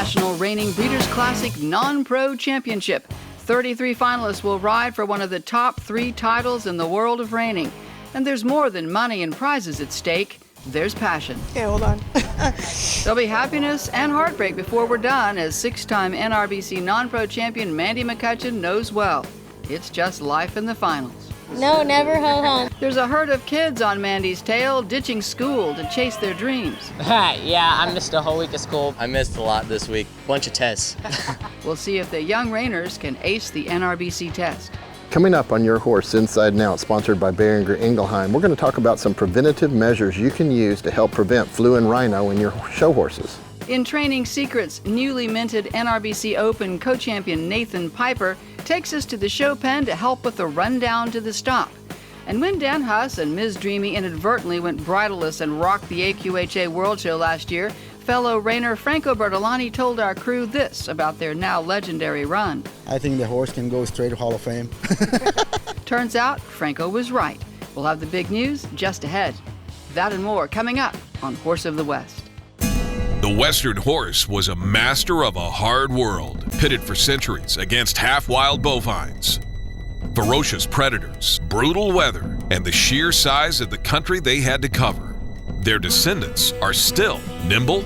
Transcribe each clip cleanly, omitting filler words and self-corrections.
National Reining Breeders' Classic Non-Pro Championship. 33 finalists will ride for one of the top 3 titles in the world of reining. And there's more than money and prizes at stake. There's passion. Okay, hold on. There'll be happiness and heartbreak before we're done, as 6-time NRBC non-pro champion Mandy McCutcheon knows well. It's just life in the finals. No, never ho hum. There's a herd of kids on Mandy's tail, ditching school to chase their dreams. Yeah, I missed a whole week of school. I missed a lot this week. Bunch of tests. We'll see if the young reiners can ace the NRBC test. Coming up on Your Horse Inside and Out, sponsored by Behringer Ingelheim, we're going to talk about some preventative measures you can use to help prevent flu and rhino in your show horses. In Training Secrets, newly minted NRBC Open co-champion Nathan Piper takes us to the show pen to help with the rundown to the stop. And when Dan Huss and Ms. Dreamy inadvertently went bridleless and rocked the AQHA World Show last year, fellow reiner Franco Bertolani told our crew this about their now legendary run. I think the horse can go straight to Hall of Fame. Turns out Franco was right. We'll have the big news just ahead. That and more coming up on Horse of the West. The Western horse was a master of a hard world, pitted for centuries against half-wild bovines. Ferocious predators, brutal weather, and the sheer size of the country they had to cover. Their descendants are still nimble,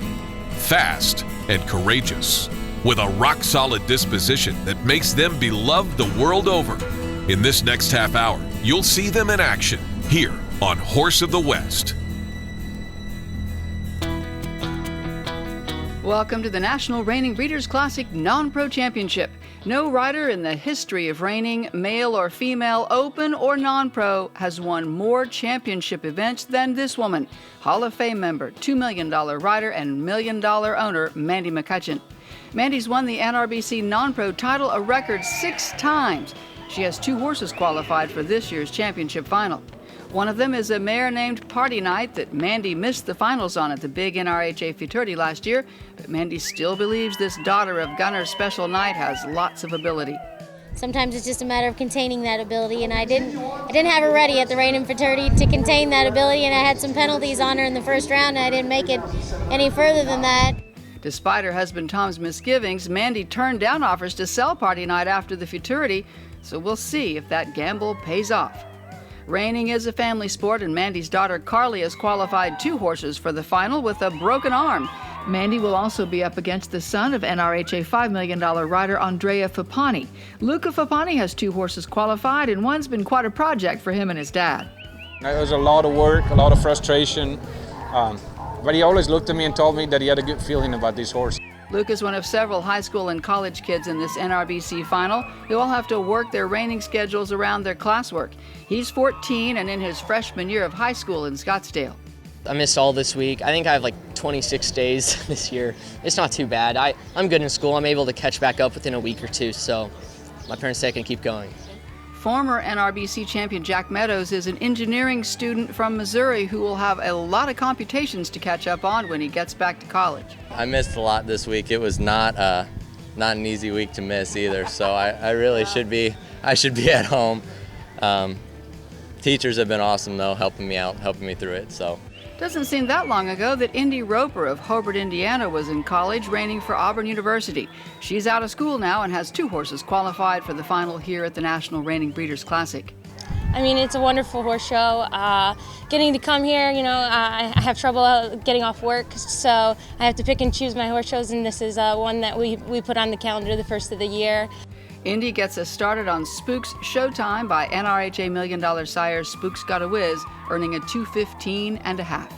fast, and courageous, with a rock-solid disposition that makes them beloved the world over. In this next half hour, you'll see them in action here on Horse of the West. Welcome to the National Reining Breeders' Classic Non-Pro Championship. No rider in the history of reining, male or female, open or non-pro, has won more championship events than this woman, Hall of Fame member, $2 million rider, and $1 million owner, Mandy McCutcheon. Mandy's won the NRBC non-pro title a record 6 times. She has 2 horses qualified for this year's championship final. One of them is a mare named Party Night that Mandy missed the finals on at the big NRHA Futurity last year, but Mandy still believes this daughter of Gunner's Special Night has lots of ability. Sometimes it's just a matter of containing that ability, and I didn't have her ready at the Reining Futurity to contain that ability, and I had some penalties on her in the first round, and I didn't make it any further than that. Despite her husband Tom's misgivings, Mandy turned down offers to sell Party Night after the Futurity, so we'll see if that gamble pays off. Reining is a family sport, and Mandy's daughter Carly has qualified 2 horses for the final with a broken arm. Mandy will also be up against the son of NRHA $5 million rider Andrea Fapani. Luca Fapani has 2 horses qualified, and one's been quite a project for him and his dad. It was a lot of work, a lot of frustration, but he always looked at me and told me that he had a good feeling about this horse. Luke is one of several high school and college kids in this NRBC final who all have to work their reining schedules around their classwork. He's 14 and in his freshman year of high school in Scottsdale. I missed all this week. I think I have like 26 days this year. It's not too bad. I'm good in school. I'm able to catch back up within a week or 2, so my parents say I can keep going. Former NRBC champion Jack Meadows is an engineering student from Missouri who will have a lot of computations to catch up on when he gets back to college. I missed a lot this week. It was not an easy week to miss either, so I really should be at home. Teachers have been awesome though, helping me out, helping me through it. So. Doesn't seem that long ago that Indy Roper of Hobart, Indiana was in college reining for Auburn University. She's out of school now and has 2 horses qualified for the final here at the National Reining Breeders' Classic. I mean, it's a wonderful horse show. Getting to come here, I have trouble getting off work, so I have to pick and choose my horse shows, and this is one that we put on the calendar the first of the year. Indy gets us started on Spook's Showtime by NRHA $1 million sire Spook's Got a Whiz, earning a 2:15.5.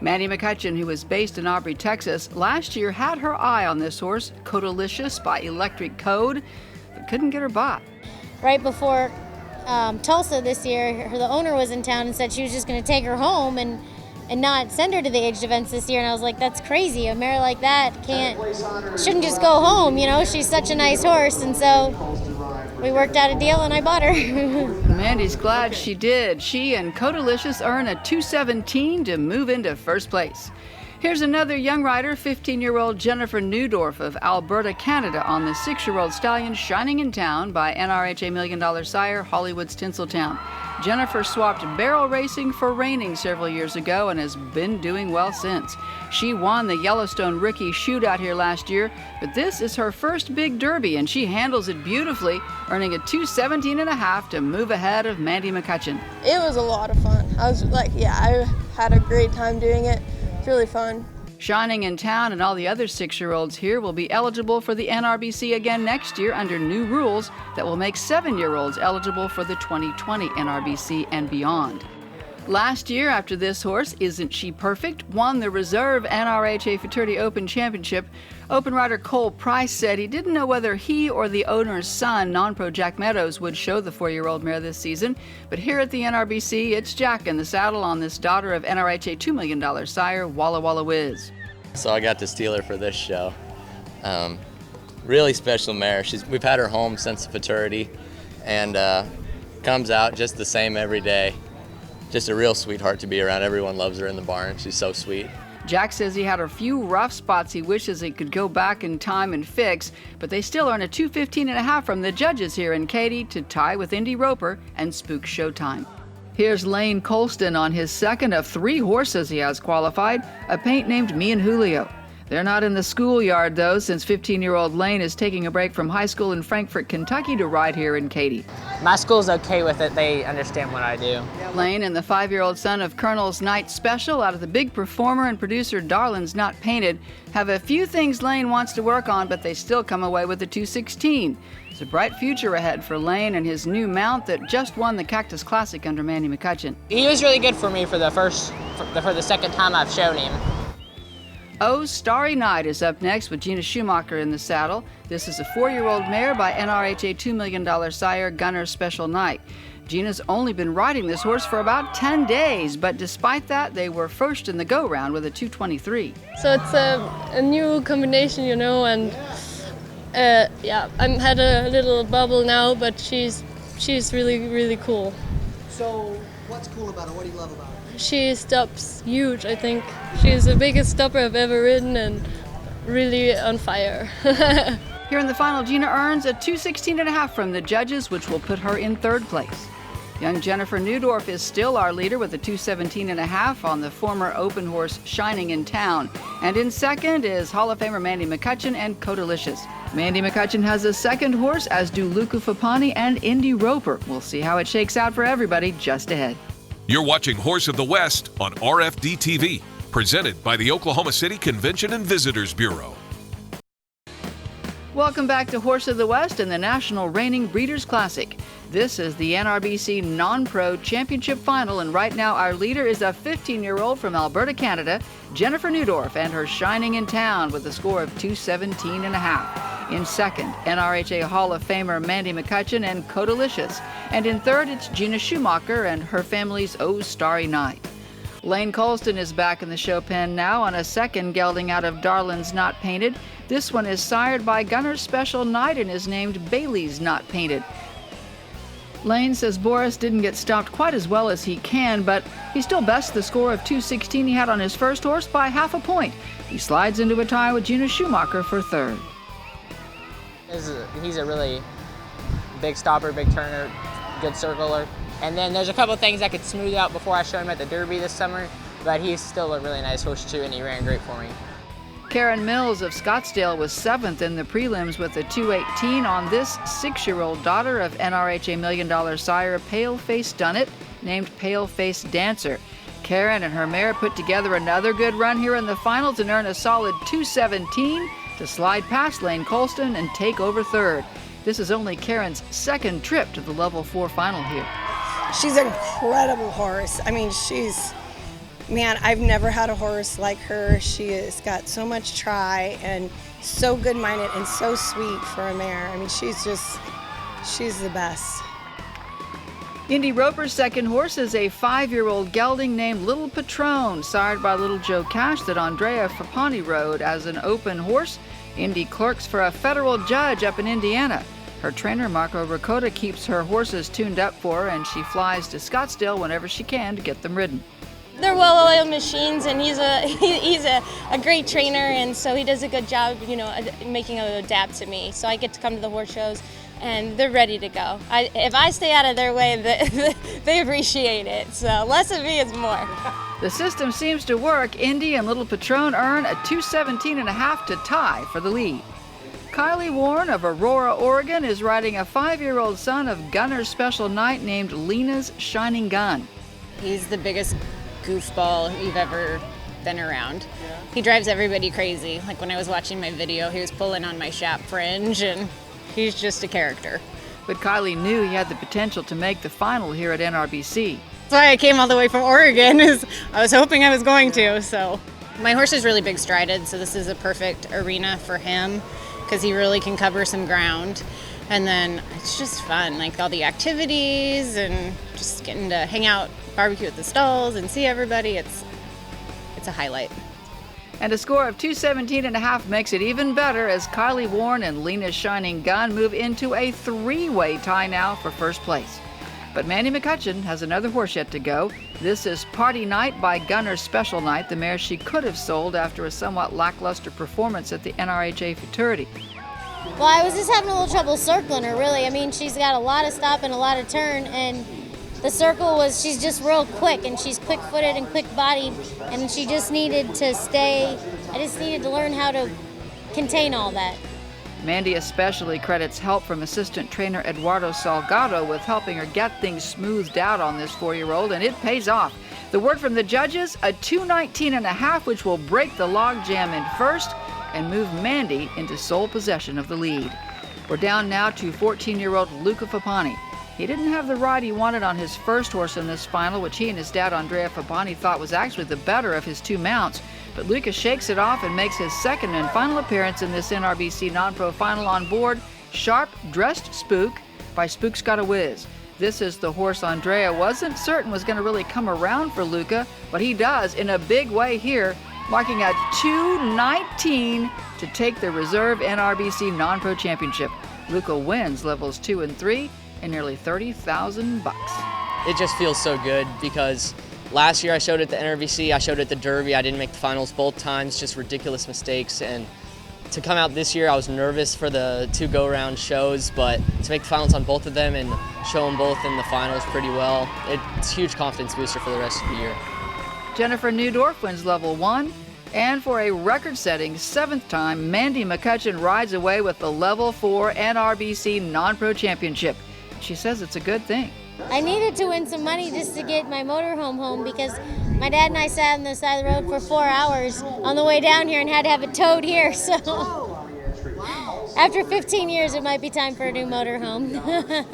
Mandy McCutcheon, who is based in Aubrey, Texas, last year had her eye on this horse, Codalicious by Electric Code, but couldn't get her bought. Right before Tulsa this year, the owner was in town and said she was just going to take her home and not send her to the aged events this year, and I was like, that's crazy. A mare like that shouldn't just go home, she's such a nice horse, and so we worked out a deal and I bought her. Mandy's glad she did. She and Codalicious earn a 2:17 to move into first place. Here's another young rider, 15-year-old Jennifer Neudorf of Alberta, Canada, on the 6-year-old stallion Shining in Town by NRHA $1 Million sire Hollywood's Tinseltown. Jennifer swapped barrel racing for reining several years ago and has been doing well since. She won the Yellowstone Rookie Shootout here last year, but this is her first big derby and she handles it beautifully, earning a 2:17.5 to move ahead of Mandy McCutcheon. It was a lot of fun. I had a great time doing it. It's really fun. Shining in Town and all the other 6-year-olds here will be eligible for the NRBC again next year under new rules that will make 7-year-olds eligible for the 2020 NRBC and beyond. Last year, after this horse, Isn't She Perfect, won the Reserve NRHA Futurity Open Championship, open rider Cole Price said he didn't know whether he or the owner's son, non-pro Jack Meadows, would show the 4-year-old mare this season. But here at the NRBC, it's Jack in the saddle on this daughter of NRHA $2 Million sire, Walla Walla Whiz. So I got to steal her for this show. Really special mare. We've had her home since the futurity, and comes out just the same every day. Just a real sweetheart to be around. Everyone loves her in the barn. She's so sweet. Jack says he had a few rough spots he wishes he could go back in time and fix, but they still earn a 2:15.5 from the judges here in Katy to tie with Indy Roper and Spook Showtime. Here's Lane Colston on his second of 3 horses he has qualified, a paint named Me and Julio. They're not in the schoolyard, though, since 15-year-old Lane is taking a break from high school in Frankfort, Kentucky to ride here in Katy. My school's okay with it. They understand what I do. Lane and the 5-year-old son of Colonel's Night Special out of the big performer and producer Darlin's Not Painted have a few things Lane wants to work on, but they still come away with a 2:16. There's a bright future ahead for Lane and his new mount that just won the Cactus Classic under Mandy McCutcheon. He was really good for me for the second time I've shown him. Oh, Starry Night is up next with Gina Schumacher in the saddle. This is a 4-year-old mare by NRHA $2 Million sire Gunner's Special Night. Gina's only been riding this horse for about 10 days, but despite that, they were first in the go-round with a 2:23. So it's a new combination, you know, and I'm had a little bubble now, but she's really, really cool. So what's cool about her? What do you love about her? She stops huge, I think. She's the biggest stopper I've ever ridden and really on fire. Here in the final, Gina earns a 2:16.5 from the judges, which will put her in 3rd place. Young Jennifer Neudorf is still our leader with a 2:17.5 on the former open horse Shining in Town. And in 2nd is Hall of Famer Mandy McCutcheon and Codalicious. Mandy McCutcheon has a 2nd horse, as do Luku Fapani and Indy Roper. We'll see how it shakes out for everybody just ahead. You're watching Horse of the West on RFD TV, presented by the Oklahoma City Convention and Visitors Bureau. Welcome back to Horse of the West and the National Reining Breeders' Classic. This is the NRBC Non-Pro Championship Final, and right now our leader is a 15-year-old from Alberta, Canada, Jennifer Neudorf, and her Shining in Town with a score of 2:17.5. In 2nd, NRHA Hall of Famer Mandy McCutcheon and Codalicious. And in 3rd, it's Gina Schumacher and her family's Oh Starry Night. Lane Colston is back in the show pen now on a 2nd gelding out of Darlin's Not Painted. This one is sired by Gunner's Special Night and is named Bailey's Not Painted. Lane says Boris didn't get stopped quite as well as he can, but he still bests the score of 2:16 he had on his first horse by half a point. He slides into a tie with Gina Schumacher for 3rd. He's a really big stopper, big turner, good circler. And then there's a couple of things I could smooth out before I show him at the Derby this summer, but he's still a really nice horse too, and he ran great for me. Karen Mills of Scottsdale was 7th in the prelims with a 2:18 on this 6-year-old daughter of NRHA $1 Million sire Paleface Dunnett, named Paleface Dancer. Karen and her mare put together another good run here in the finals and earn a solid 2:17 to slide past Lane Colston and take over 3rd. This is only Karen's 2nd trip to the Level 4 final here. She's an incredible horse. I mean, man, I've never had a horse like her. She has got so much try and so good-minded and so sweet for a mare. I mean, she's the best. Indy Roper's 2nd horse is a 5-year-old gelding named Little Patron, sired by Little Joe Cash that Andrea Fapani rode as an open horse. Indy clerks for a federal judge up in Indiana. Her trainer, Marco Ricotta, keeps her horses tuned up for her, and she flies to Scottsdale whenever she can to get them ridden. they're well-oiled machines, and he's a great trainer, and so he does a good job, you know, making them adapt to me. So I get to come to the horse shows, and they're ready to go. If I stay out of their way, they appreciate it. So less of me is more. The system seems to work. Indy and Little Patron earn a 2:17.5 to tie for the lead. Kylie Warren of Aurora, Oregon is riding a 5-year-old son of Gunner's Special Night named Lena's Shining Gun. He's the biggest goofball you've ever been around. He drives everybody crazy. Like when I was watching my video, he was pulling on my chap fringe, and he's just a character. But Kylie knew he had the potential to make the final here at NRBC. That's why I came all the way from Oregon, is I was hoping I was going to. So my horse is really big strided, so this is a perfect arena for him because he really can cover some ground. And then it's just fun, like all the activities and just getting to hang out, barbecue at the stalls and see everybody. It's a highlight. And a score of 2:17.5 makes it even better as Kylie Warren and Lena's Shining Gun move into a 3-way tie now for first place. But Mandy McCutcheon has another horse yet to go. This is Party Night by Gunner's Special Night, the mare she could have sold after a somewhat lackluster performance at the NRHA Futurity. Well, I was just having a little trouble circling her, really. I mean, she's got a lot of stop and a lot of turn, and the circle was, she's just real quick, and she's quick-footed and quick-bodied, and she just needed to stay, I just needed to learn how to contain all that. Mandy especially credits help from assistant trainer Eduardo Salgado with helping her get things smoothed out on this 4-year-old, and it pays off. The word from the judges, a 2:19.5, which will break the logjam in first and move Mandy into sole possession of the lead. We're down now to 14-year-old Luca Fapani. He didn't have the ride he wanted on his first horse in this final, which he and his dad Andrea Fapani thought was actually the better of his 2 mounts. But Luca shakes it off and makes his second and final appearance in this NRBC non-pro final on board Sharp Dressed Spook by Spook's Got a Whiz. This is the horse Andrea wasn't certain was going to really come around for Luca, but he does in a big way here, marking a 2:19 to take the reserve NRBC non-pro championship. Luca wins levels 2 and 3 and nearly $30,000. It just feels so good because last year I showed at the NRBC, I showed at the Derby, I didn't make the finals both times, just ridiculous mistakes. And to come out this year, I was nervous for the 2 go-round shows, but to make the finals on both of them and show them both in the finals pretty well, it's a huge confidence booster for the rest of the year. Jennifer Newdorf wins level 1, and for a record-setting 7th time, Mandy McCutcheon rides away with the level 4 NRBC non-pro championship. She says it's a good thing. I needed to win some money just to get my motorhome home because my dad and I sat on the side of the road for 4 hours on the way down here and had to have it towed here. So after 15 years, it might be time for a new motorhome.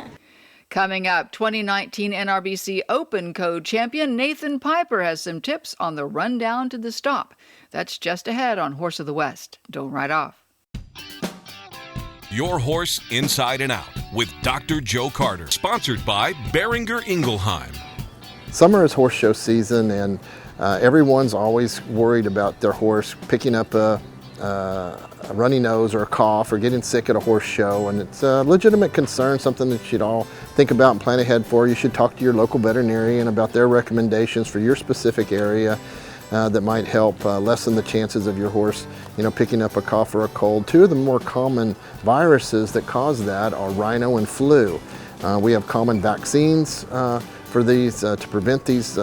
Coming up, 2019 NRBC Open Code champion Nathan Piper has some tips on the rundown to the stop. That's just ahead on Horse of the West. Don't ride off. Your Horse Inside and Out with Dr. Joe Carter, sponsored by Beringer Ingelheim. Summer is horse show season, and everyone's always worried about their horse picking up a runny nose or a cough or getting sick at a horse show, and it's a legitimate concern, something that you should all think about and plan ahead for. You should talk to your local veterinarian about their recommendations for your specific area that might help lessen the chances of your horse, picking up a cough or a cold. 2 of the more common viruses that cause that are rhino and flu. We have common vaccines for these to prevent these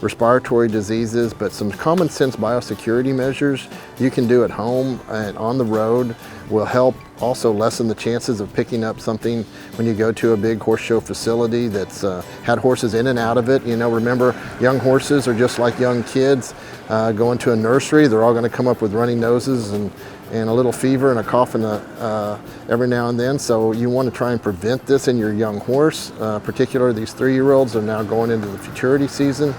respiratory diseases, but some common sense biosecurity measures you can do at home and on the road will help also lessen the chances of picking up something when you go to a big horse show facility that's had horses in and out of it. Remember, young horses are just like young kids going to a nursery. They're all going to come up with runny noses and a little fever and a cough every now and then. So you want to try and prevent this in your young horse. Particularly these 3-year-olds are now going into the futurity season.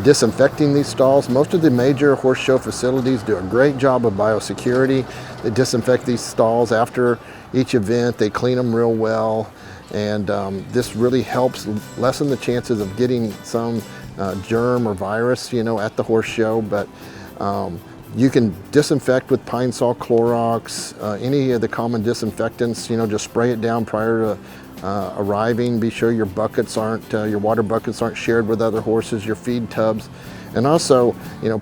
Disinfecting these stalls. Most of the major horse show facilities do a great job of biosecurity. They disinfect these stalls after each event. They clean them real well, and this really helps lessen the chances of getting some germ or virus, at the horse show. But you can disinfect with Pine Sol, Clorox, any of the common disinfectants. Just spray it down prior to arriving. Be sure your buckets aren't, your water buckets aren't shared with other horses, your feed tubs. And also, you know,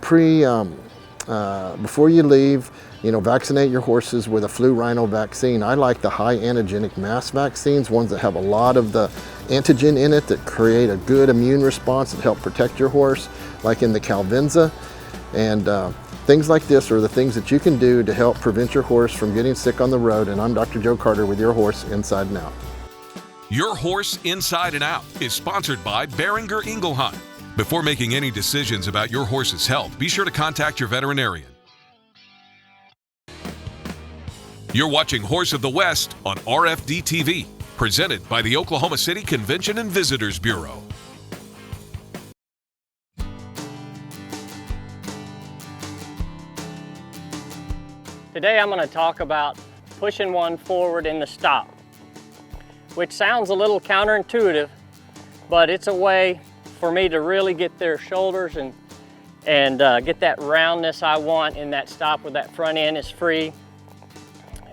before you leave, you know, vaccinate your horses with a flu rhino vaccine. I like the high antigenic mass vaccines, ones that have a lot of the antigen in it that create a good immune response that help protect your horse, like in the Calvenza. And things like this are the things that you can do to help prevent your horse from getting sick on the road. And I'm Dr. Joe Carter with Your Horse Inside and Out. Your Horse Inside and Out is sponsored by Behringer Ingelheim. Before making any decisions about your horse's health, be sure to contact your veterinarian. You're watching Horse of the West on RFD TV, presented by the Oklahoma City Convention and Visitors Bureau. Today I'm going to talk about pushing one forward in the stop, which sounds a little counterintuitive, but it's a way for me to really get their shoulders and get that roundness I want in that stop where that front end is free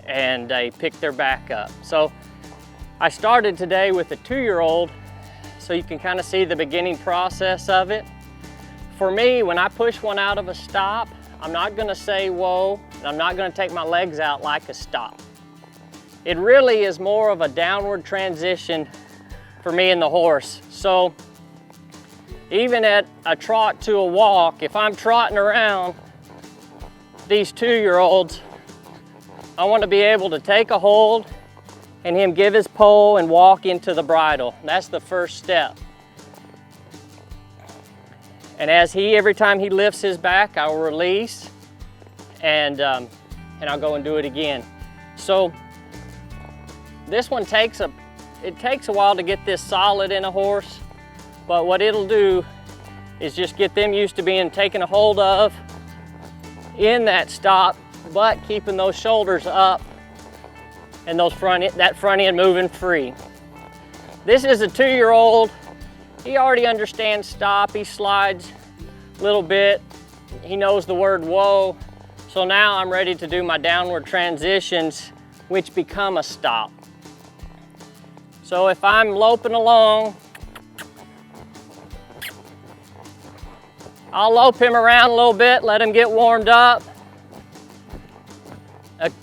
and they pick their back up. So I started today with a 2-year-old so you can kind of see the beginning process of it. For me, when I push one out of a stop, I'm not going to say whoa, and I'm not going to take my legs out like a stop. It really is more of a downward transition for me and the horse. So even at a trot to a walk, if I'm trotting around these 2-year-olds, I want to be able to take a hold and him give his pole and walk into the bridle. That's the first step. And every time he lifts his back, I'll release and I'll go and do it again. So this one takes a while to get this solid in a horse, but what it'll do is just get them used to being taken a hold of in that stop, but keeping those shoulders up and that front end moving free. This is a 2-year-old. He already understands stop. He slides a little bit. He knows the word whoa. So now I'm ready to do my downward transitions, which become a stop. So if I'm loping along, I'll lope him around a little bit, let him get warmed up.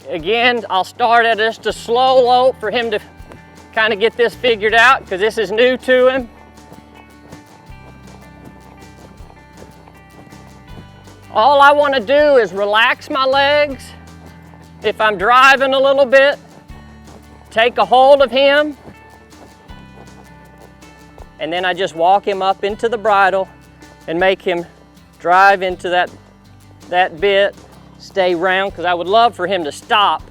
Again, I'll start at just a slow lope for him to kind of get this figured out because this is new to him. All I want to do is relax my legs. If I'm driving a little bit, take a hold of him, and then I just walk him up into the bridle and make him drive into that bit, stay round, because I would love for him to stop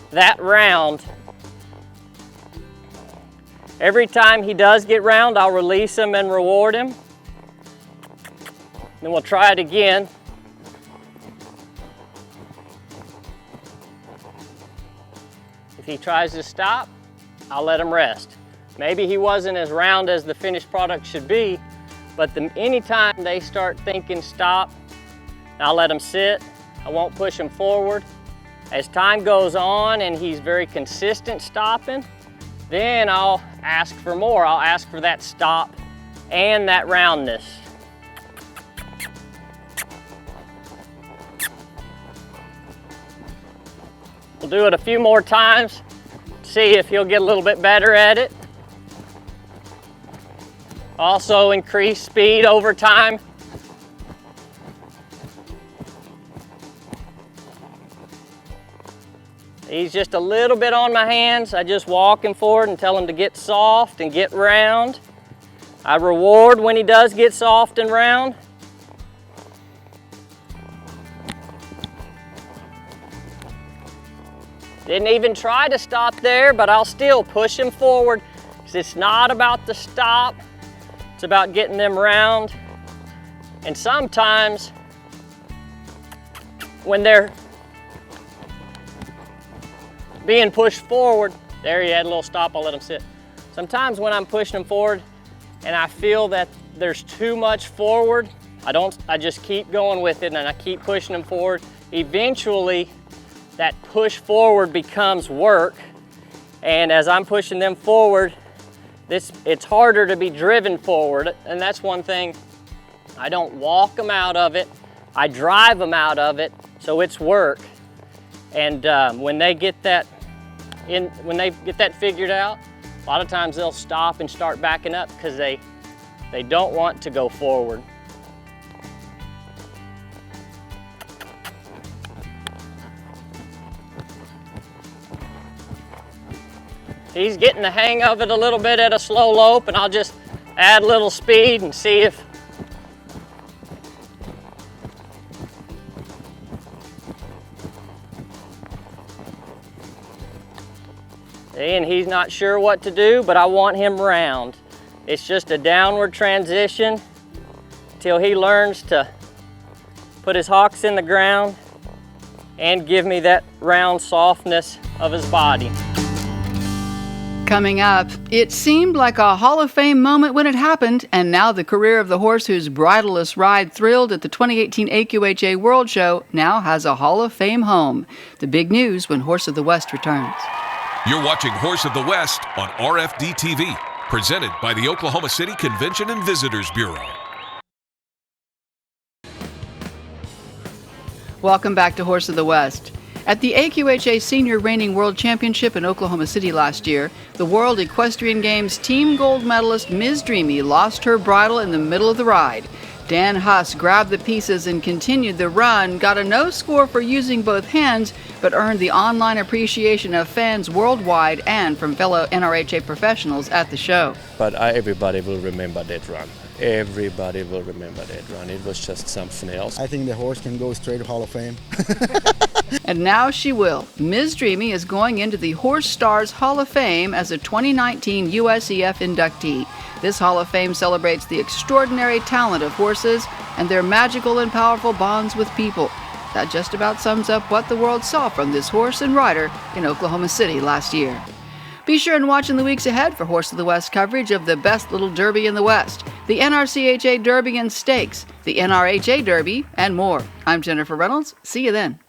that round. Every time he does get round, I'll release him and reward him. Then we'll try it again. If he tries to stop, I'll let him rest. Maybe he wasn't as round as the finished product should be, but anytime they start thinking stop, I'll let him sit. I won't push him forward. As time goes on and he's very consistent stopping, then I'll ask for more. I'll ask for that stop and that roundness. We'll do it a few more times, see if he'll get a little bit better at it. Also increase speed over time. He's just a little bit on my hands. I just walk him forward and tell him to get soft and get round. I reward when he does get soft and round. Didn't even try to stop there, but I'll still push him forward because it's not about the stop. It's about getting them round. And sometimes when they're being pushed forward, there you had a little stop, I'll let them sit. Sometimes when I'm pushing them forward and I feel that there's too much forward, I just keep going with it and I keep pushing them forward. Eventually, that push forward becomes work. And as I'm pushing them forward, it's harder to be driven forward. And that's one thing I don't walk them out of it. I drive them out of it, so it's work. And when they get that figured out, a lot of times they'll stop and start backing up because they don't want to go forward. He's getting the hang of it a little bit at a slow lope, and I'll just add a little speed and see if and he's not sure what to do, but I want him round. It's just a downward transition till he learns to put his hocks in the ground and give me that round softness of his body. Coming up, it seemed like a Hall of Fame moment when it happened, and now the career of the horse whose bridleless ride thrilled at the 2018 AQHA World Show now has a Hall of Fame home. The big news when Horse of the West returns. You're watching Horse of the West on RFD TV, presented by the Oklahoma City Convention and Visitors Bureau. Welcome back to Horse of the West. At the AQHA Senior Reining World Championship in Oklahoma City last year, the World Equestrian Games team gold medalist Ms. Dreamy lost her bridle in the middle of the ride. Dan Huss grabbed the pieces and continued the run, got a no score for using both hands, but earned the online appreciation of fans worldwide and from fellow NRHA professionals at the show. But everybody will remember that run. Everybody will remember that run. It was just something else. I think the horse can go straight to Hall of Fame. And now she will. Ms. Dreamy is going into the Horse Stars Hall of Fame as a 2019 USEF inductee. This Hall of Fame celebrates the extraordinary talent of horses and their magical and powerful bonds with people. That just about sums up what the world saw from this horse and rider in Oklahoma City last year. Be sure and watch in the weeks ahead for Horse of the West coverage of the best little Derby in the West, the NRCHA Derby and Stakes, the NRHA Derby, and more. I'm Jennifer Reynolds. See you then.